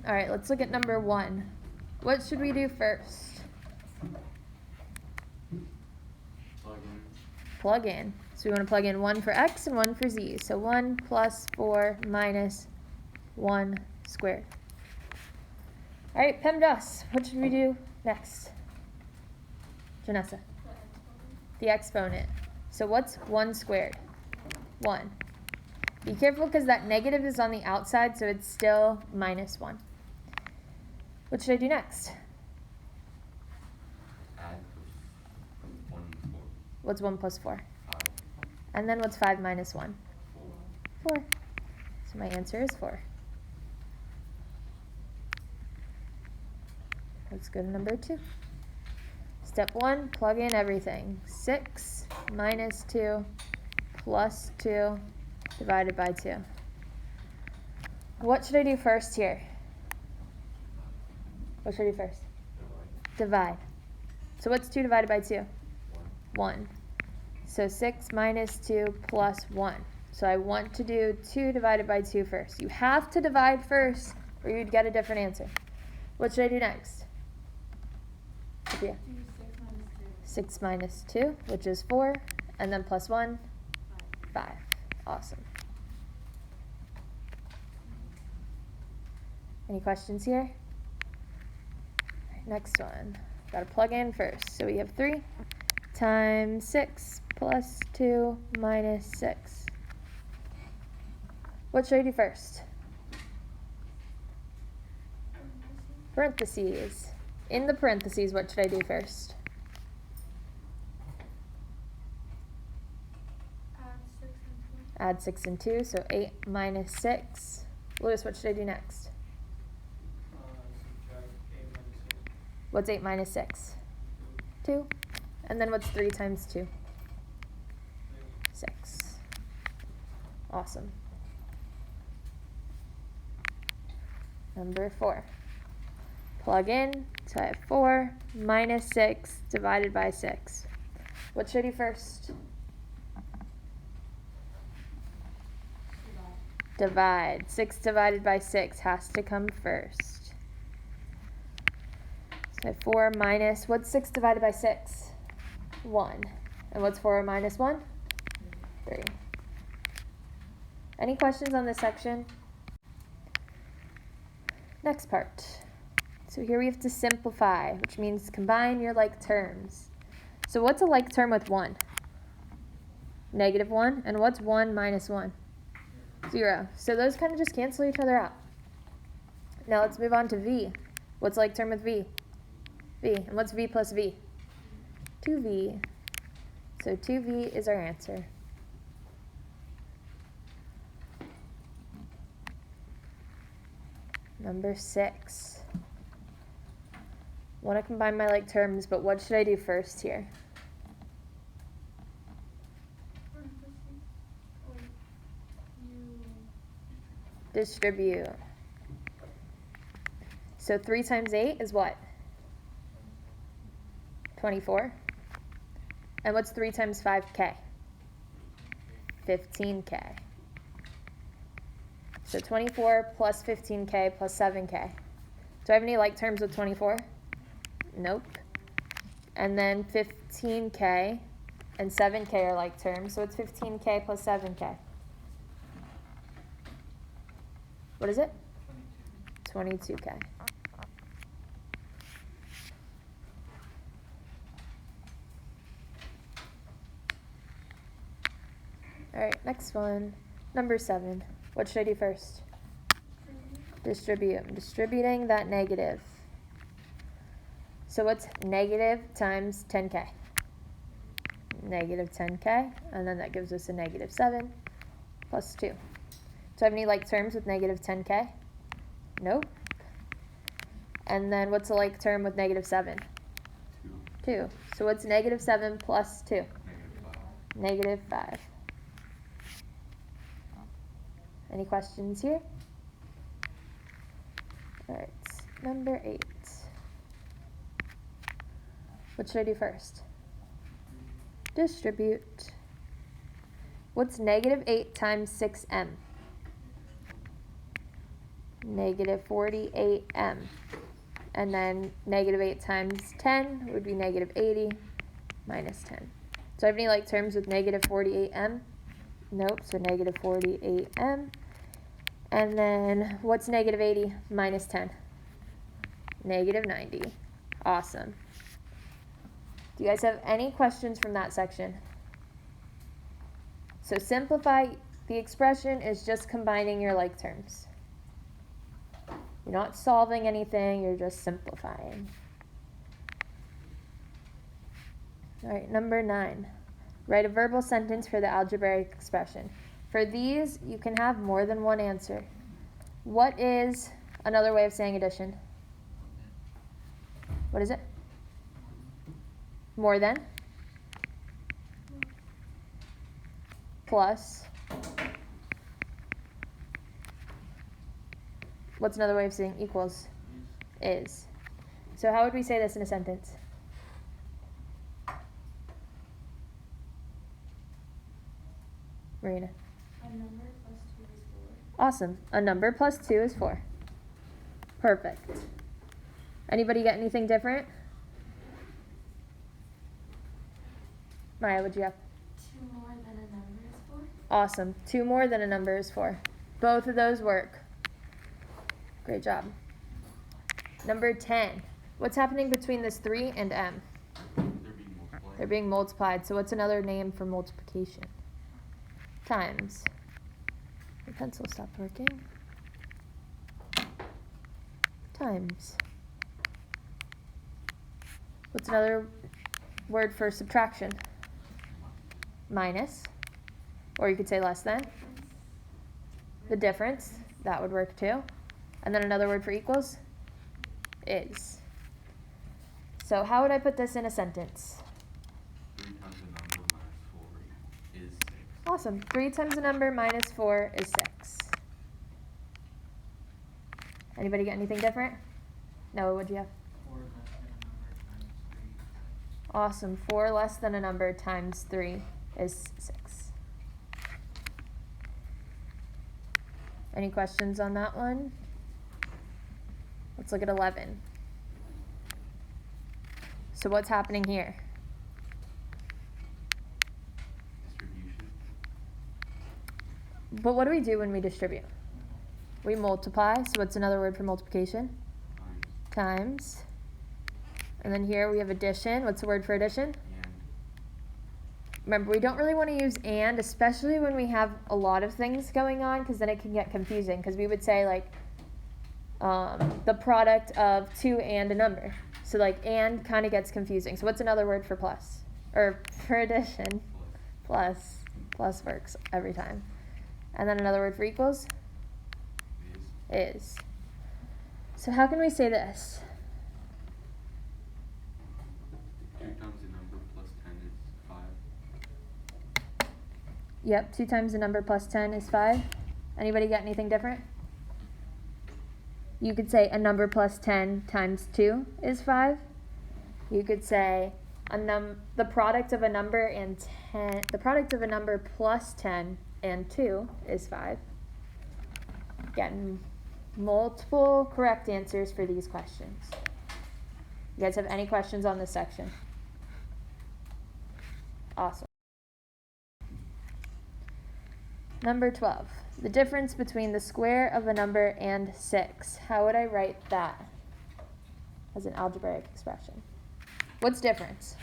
All right, let's look at number 1. What should we do first? Plug in. So we want to plug in 1 for x and 1 for z. So 1 plus 4 minus 1 squared. All right, PEMDAS, what should we do next? Janessa? The exponent. So what's 1 squared? 1. Be careful because that negative is on the outside, so it's still minus 1. What should I do next? Add 1 and 4. What's 1 plus 4? 5. And then what's 5 minus 1? 4. 4. So my answer is 4. Let's go to number 2. Step 1, plug in everything. 6 minus 2 plus 2 divided by 2. What should I do first here? What should I do first? Divide. So what's 2 divided by 2? 1. So 6 minus 2 plus 1. So I want to do 2 divided by 2 first. You have to divide first or you'd get a different answer. What should I do next? Sophia? 6 minus 2, which is 4, and then plus 1, 5. Awesome. Any questions here? Next one. Got to plug in first. So we have 3 times 6 plus 2 minus 6. What should I do first? Parentheses. In the parentheses, what should I do first? Add 6 and 2, so 8 minus 6. Lewis, what should I do next? Subtract 8 minus 6. What's 8 minus 6? 2. And then what's 3 times 2? 6. Awesome. Number 4. Plug in, so I have 4 minus 6 divided by 6. What should I do first? Divide. 6 divided by 6 has to come first. So 4 minus, what's 6 divided by 6? 1. And what's 4 minus 1? 3. Any questions on this section? Next part. So here we have to simplify, which means combine your like terms. So what's a like term with 1? Negative 1. And what's 1 minus 1? 0. So those kind of just cancel each other out. Now let's move on to v. What's like term with v? V. And what's v plus v? 2v. So 2v is our answer. Number 6. Want to combine my like terms, but what should I do first here? Distribute. So 3 times 8 is what? 24. And what's 3 times 5k? 15k. So 24 plus 15k plus 7k. Do I have any like terms with 24? Nope. And then 15k and 7k are like terms. So it's 15k plus 7k. What is it? 22k. All right, next one. Number 7. What should I do first? Distribute. I'm distributing that negative. So what's negative times 10k? Negative 10k, and then that gives us a negative 7 plus 2. Do I have any like terms with negative 10k? Nope. And then what's a like term with negative 7? 2. So what's negative 7 plus 2? Negative 5. Any questions here? All right, number 8. What should I do first? Distribute. What's negative 8 times 6m? negative 48m. And then negative 8 times 10 would be negative 80 minus 10. So I have any like terms with negative 48m? Nope, so negative 48m. And then what's negative 80 minus 10? Negative 90. Awesome. Do you guys have any questions from that section? So simplify the expression is just combining your like terms. You're not solving anything, you're just simplifying. All right, number 9. Write a verbal sentence for the algebraic expression. For these, you can have more than one answer. What is another way of saying addition? What is it? More than? Plus. What's another way of saying equals? Is. So how would we say this in a sentence? Marina. A number plus 2 is 4. Awesome. A number plus 2 is 4. Perfect. Anybody get anything different? Maya, what'd you have? 2 more than a number is 4. Awesome. 2 more than a number is 4. Both of those work. Great job. Number 10. What's happening between this 3 and m? They're being multiplied. They're being multiplied. So what's another name for multiplication? Times. The pencil stopped working. Times. What's another word for subtraction? Minus. Or you could say less than. The difference. That would work too. And then another word for equals? Is. So how would I put this in a sentence? 3 times the number minus 4 is 6. Awesome. 3 times the number minus 4 is 6. Anybody get anything different? Noah, what'd you have? 4 less than a number times 3. Awesome. 4 less than a number times 3 is 6. Any questions on that one? Let's look at 11. So what's happening here? Distribution. But what do we do when we distribute? We multiply. So what's another word for multiplication? Times. And then here we have addition. What's the word for addition? And. Remember, we don't really want to use and, especially when we have a lot of things going on, because then it can get confusing. Because we would say, like, the product of 2 and a number. So, like, and kind of gets confusing. So what's another word for plus? Or for addition? Plus. Plus works every time. And then another word for equals? Is. So how can we say this? 2 times the number plus 10 is 5. Yep, 2 times the number plus 10 is 5. Anybody got anything different? You could say a number plus 10 times 2 is 5. You could say the product of a number and 10, the product of a number plus 10 and 2 is 5. Getting multiple correct answers for these questions. You guys have any questions on this section? Awesome. Number 12. The difference between the square of a number and 6. How would I write that as an algebraic expression? What's difference?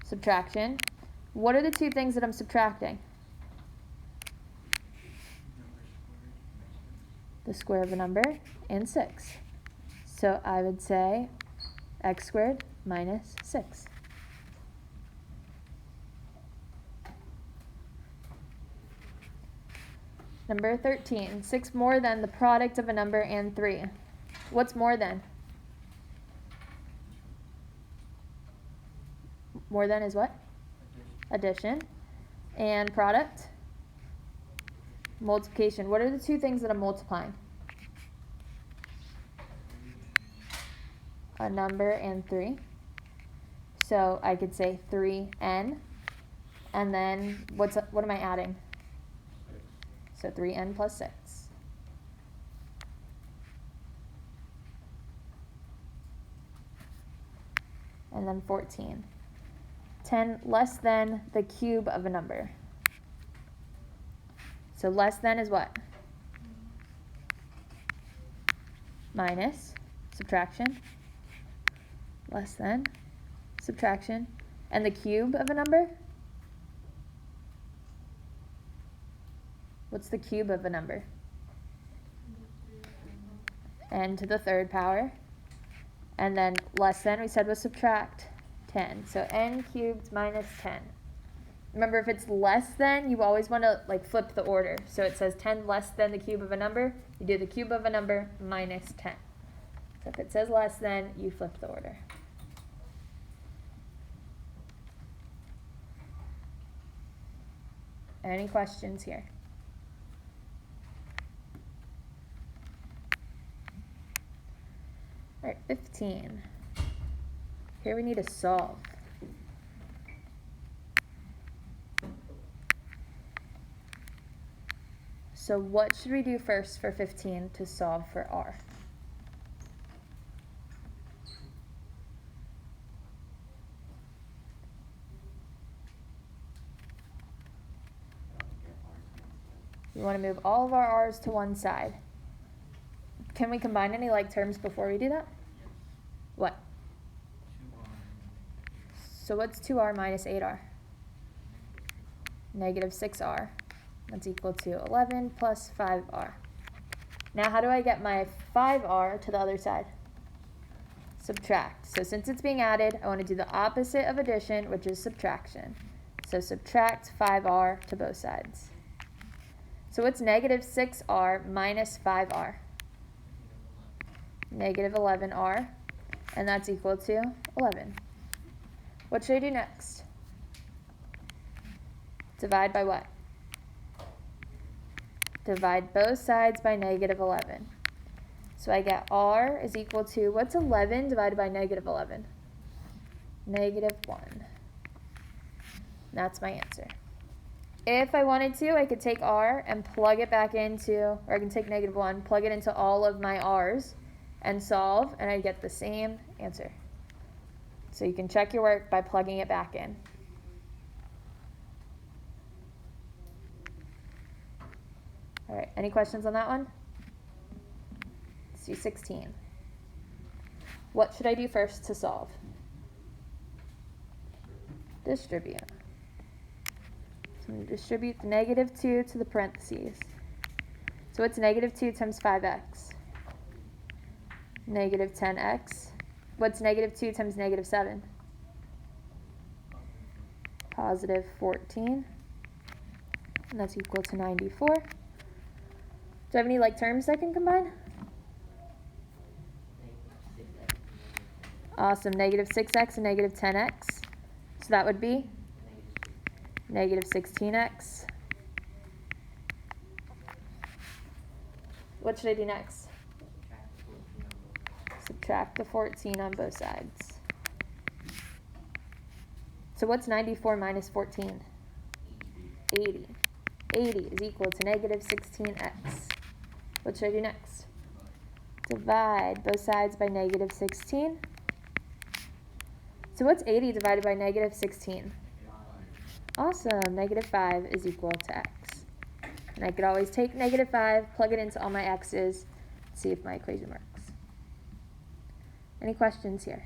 Subtraction. What are the two things that I'm subtracting? The square of a number and 6. So I would say x squared minus 6. Number 13, 6 more than the product of a number and 3. What's more than? More than is what? Addition. And product? Multiplication. What are the two things that I'm multiplying? A number and 3. So I could say 3n. And then what am I adding? So 3n plus 6. and then 14. 10 less than the cube of a number. So less than is what? Minus, subtraction, less than, subtraction, and the cube of a number? What's the cube of a number? N to the third power. And then less than, we said, was subtract 10. So n cubed minus 10. Remember, if it's less than, you always want to like flip the order. So it says 10 less than the cube of a number. You do the cube of a number minus 10. So if it says less than, you flip the order. Any questions here? All right, 15. Here we need to solve. So what should we do first for 15 to solve for r? We want to move all of our r's to one side. Can we combine any like terms before we do that? What? 2r. So what's 2r minus 8r? Negative 6r. That's equal to 11 plus 5r. Now how do I get my 5r to the other side? Subtract. So since it's being added, I want to do the opposite of addition, which is subtraction. So subtract 5r to both sides. So what's negative 6r minus 5r? Negative 11r. And that's equal to 11. What should I do next? Divide by what? Divide both sides by negative 11. So I get r is equal to, what's 11 divided by negative 11? Negative 1. That's my answer. If I wanted to, I could take r and plug it back into, or I can take negative 1, plug it into all of my r's, and solve, and I'd get the same answer. So you can check your work by plugging it back in. All right, any questions on that one? Let's do 16. What should I do first to solve? Distribute. So I'm going to distribute the negative 2 to the parentheses. So what's negative 2 times 5x? Negative 10x. What's negative 2 times negative 7? Positive 14. And that's equal to 94. Do I have any like terms I can combine? Awesome. Negative 6x and negative 10x. So that would be negative 16x. What should I do next? Subtract the 14 on both sides. So what's 94 minus 14? 80. 80 is equal to negative 16x. What should I do next? Divide both sides by negative 16. So what's 80 divided by negative 16? Awesome. Negative 5 is equal to x. And I could always take negative 5, plug it into all my x's, see if my equation works. Any questions here?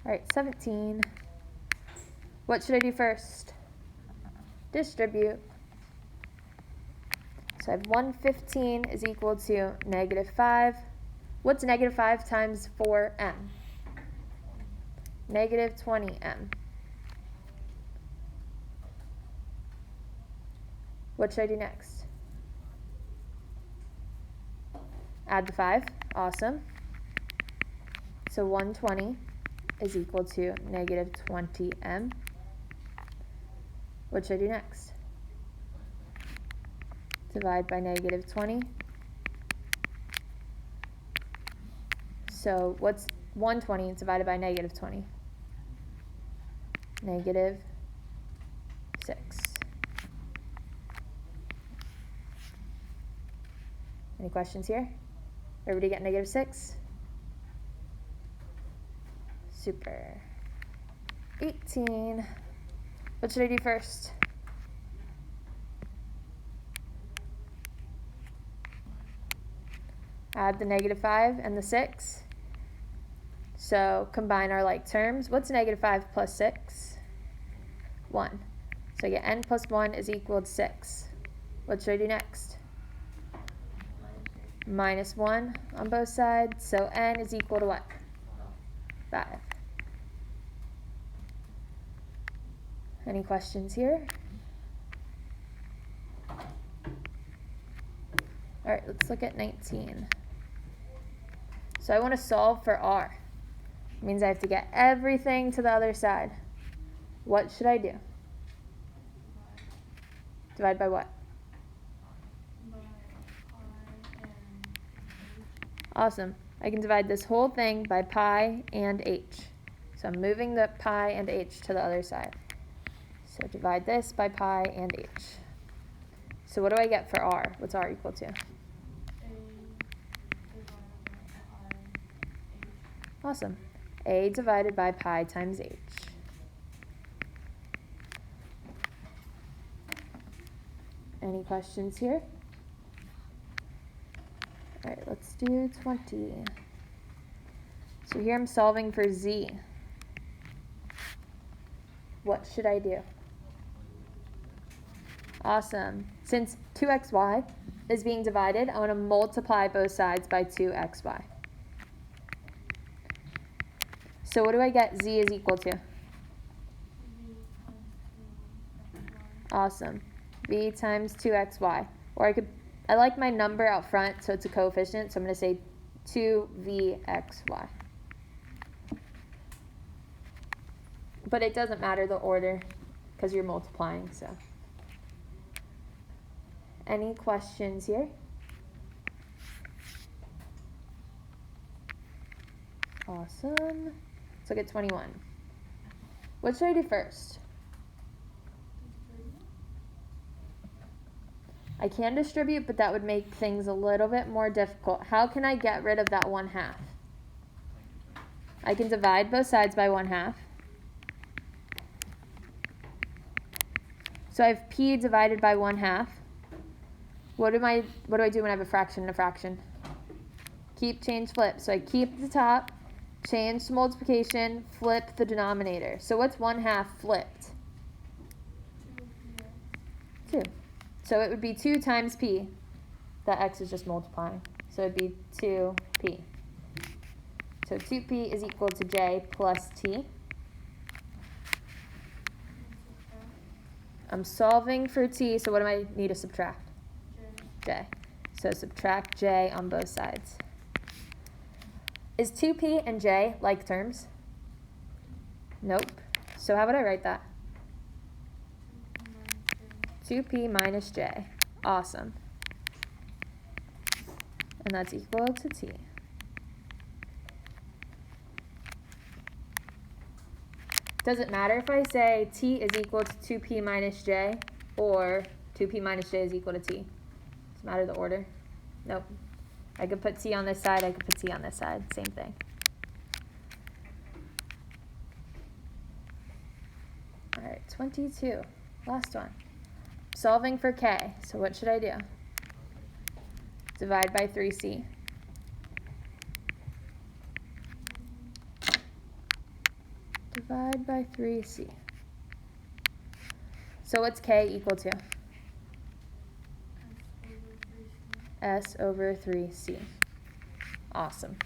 All right, 17. What should I do first? Distribute. So I have 115 is equal to negative 5. What's negative 5 times 4m? Negative 20m. What should I do next? Add the 5. Awesome. So 120 is equal to negative 20m. What should I do next? Divide by negative 20. So what's 120 divided by negative 20? Negative 6. Any questions here? Everybody get negative 6? Super. 18. What should I do first? Add the negative 5 and the 6. So combine our like terms. What's negative 5 plus 6? 1. So I get n plus 1 is equal to 6. What should I do next? Minus 1 on both sides. So n is equal to what? 5. Any questions here? All right, let's look at 19. So I want to solve for r. It means I have to get everything to the other side. What should I do? Divide by what? By pi and h. Awesome. I can divide this whole thing by pi and h. So I'm moving the pi and h to the other side. So divide this by pi and h. So what do I get for r? What's r equal to? A divided by pi h. Awesome. A divided by pi times h. Any questions here? All right, let's do 20. So here I'm solving for z. What should I do? Awesome. Since 2xy is being divided, I want to multiply both sides by 2xy. So what do I get z is equal to? V times 2xy. Awesome. V times 2xy. Or I like my number out front, so it's a coefficient, so I'm going to say 2vxy. But it doesn't matter the order, because you're multiplying, so. Any questions here? Awesome. Let's look at 21. What should I do first? I can distribute, but that would make things a little bit more difficult. How can I get rid of that 1/2? I can divide both sides by 1/2. So I have p divided by 1/2. What do I do when I have a fraction and a fraction? Keep, change, flip. So I keep the top, change to multiplication, flip the denominator. So what's 1/2 flipped? 2. So it would be 2 times p. That x is just multiplying. So it would be 2p. So 2p is equal to j plus t. I'm solving for t, so what do I need to subtract? J. So subtract j on both sides. Is 2p and j like terms? Nope. So how would I write that? 2p minus j. Awesome. And that's equal to t. Does it matter if I say t is equal to 2p minus j or 2p minus j is equal to t? Does it matter the order? Nope. I could put t on this side, I could put t on this side. Same thing. All right, 22. Last one. Solving for k. So what should I do? Divide by 3c. Divide by 3c. So what's k equal to? S over 3c. Awesome.